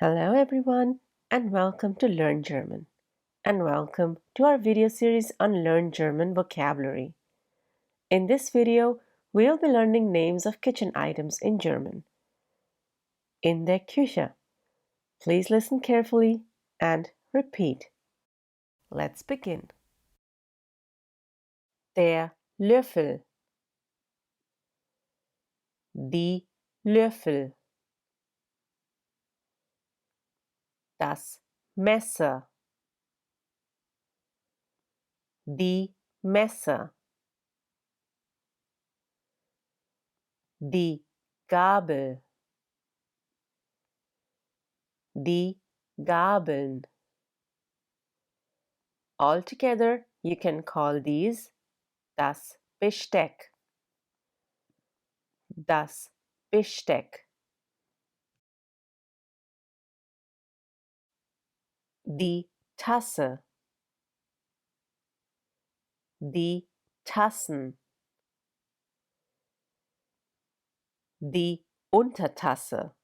Hello everyone and welcome to Learn German and welcome to our video series on Learn German vocabulary. In this video, we'll be learning names of kitchen items in German. In der Küche. Please listen carefully and repeat. Let's begin. Der Löffel. Die Löffel. Das Messer. Die Messer. Die Gabel. Die Gabeln. Altogether, you can call these das Besteck. Das Besteck. Die Tasse. Die Tassen. Die Untertasse.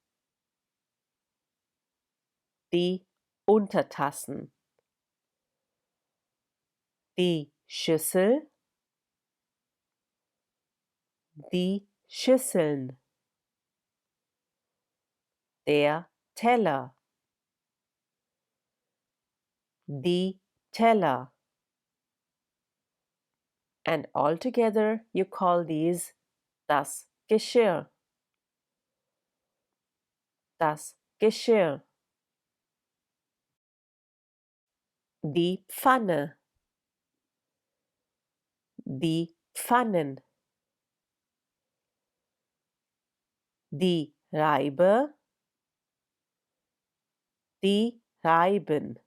Die Untertassen. Die Schüssel. Die Schüsseln. Der Teller. Die Teller. And altogether you call these das Geschirr. Das Geschirr. Die Pfanne. Die Pfannen. Die Reibe. Die Reiben.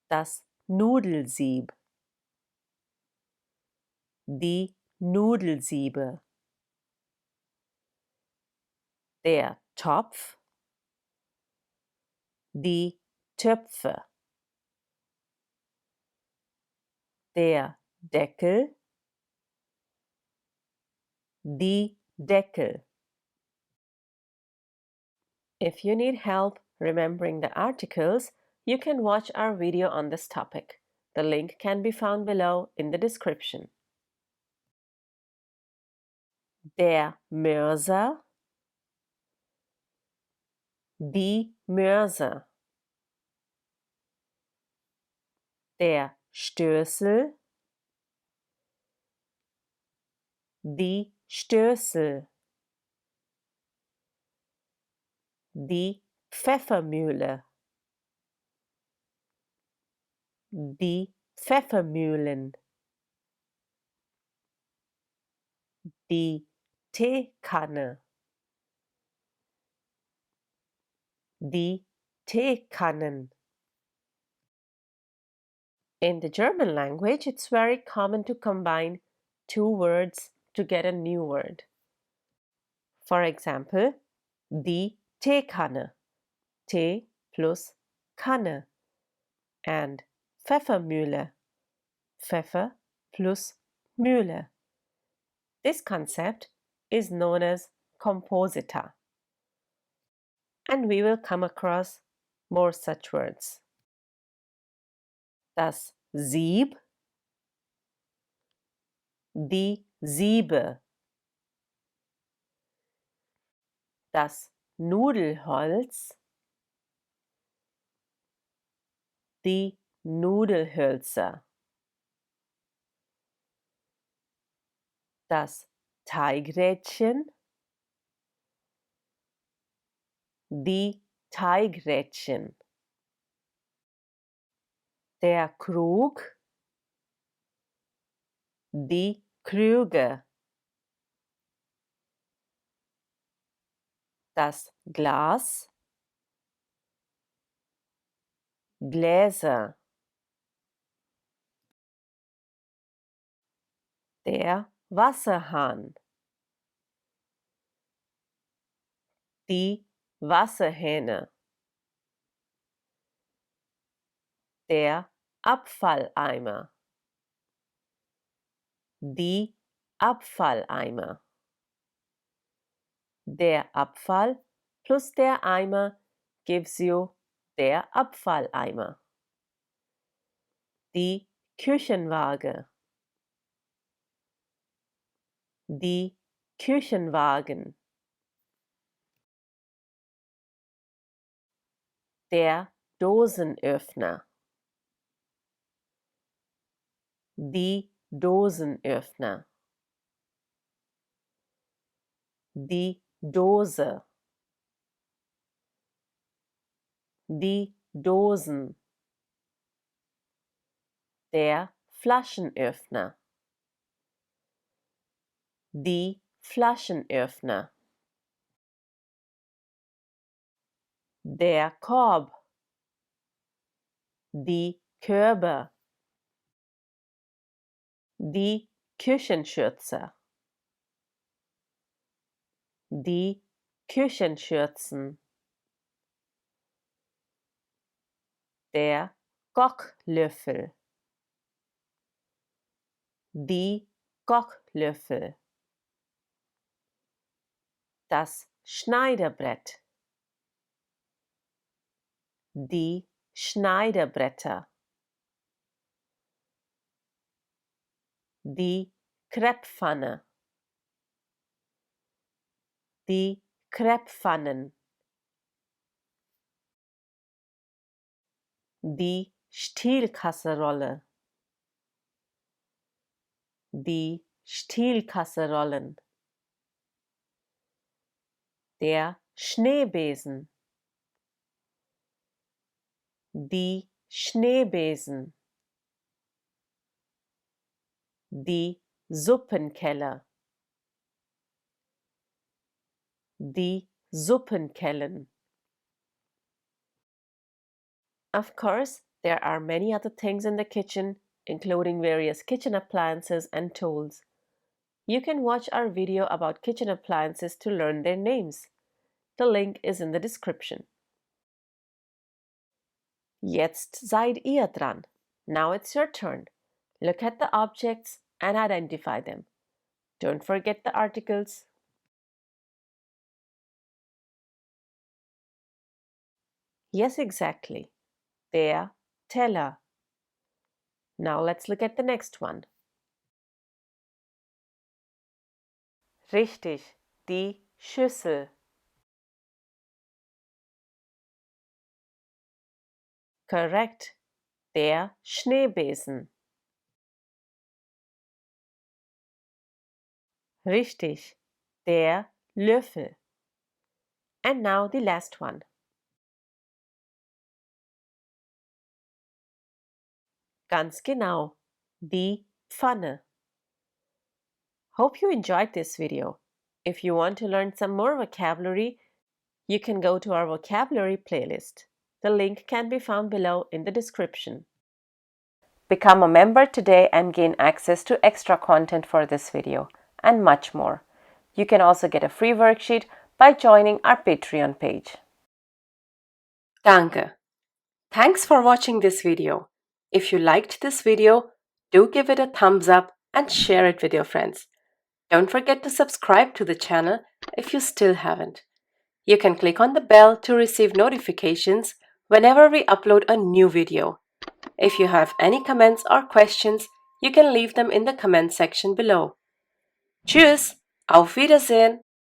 Das Nudelsieb. Die Nudelsiebe. Der Topf. Die Töpfe. Der Deckel. Die Deckel. If you need help remembering the articles, you can watch our video on this topic. The link can be found below in the description. Der Mörser. Die Mörser. Der Stößel. Die Stößel. Die Pfeffermühle. Die Pfeffermühlen. Die Teekanne. Die Teekannen. In the German language, it's very common to combine two words to get a new word. For example, die Teekanne. Tee plus Kanne. And Pfeffermühle. Pfeffer plus Mühle. This concept is known as composita. And we will come across more such words. Das Sieb. Die Siebe. Das Nudelholz. Die Nudelhölzer. Das Teigrädchen. Die Teigrädchen. Der Krug. Die Krüge. Das Glas. Gläser. Der Wasserhahn. Die Wasserhähne. Der Abfalleimer. Die Abfalleimer. Der Abfall plus der Eimer gives you der Abfalleimer. Die Küchenwaage. Die Küchenwagen. Der Dosenöffner. Die Dosenöffner. Die Dose. Die Dosen. Der Flaschenöffner. Die Flaschenöffner. Der Korb. Die Körbe. Die Küchenschürze. Die Küchenschürzen. Der Kochlöffel. Die Kochlöffel. Das Schneidebrett. Die Schneidebretter. Die Krepppfanne. Die Krepppfannen. Die Stielkasserolle. Die Stielkasserollen. Der Schneebesen. Die Schneebesen. Die Suppenkelle. Die Suppenkellen. Of course, there are many other things in the kitchen, including various kitchen appliances and tools. You can watch our video about kitchen appliances to learn their names. The link is in the description. Jetzt seid ihr dran. Now it's your turn. Look at the objects and identify them. Don't forget the articles. Yes, exactly. Der Teller. Now let's look at the next one. Richtig, die Schüssel. Correct, der Schneebesen. Richtig, der Löffel. And now the last one. Ganz genau, die Pfanne. Hope you enjoyed this video. If you want to learn some more vocabulary, you can go to our vocabulary playlist. The link can be found below in the description. Become a member today and gain access to extra content for this video and much more. You can also get a free worksheet by joining our Patreon page. Danke. Thanks for watching this video. If you liked this video, do give it a thumbs up and share it with your friends. Don't forget to subscribe to the channel if you still haven't. You can click on the bell to receive notifications whenever we upload a new video. If you have any comments or questions, you can leave them in the comment section below. Tschüss, auf Wiedersehen!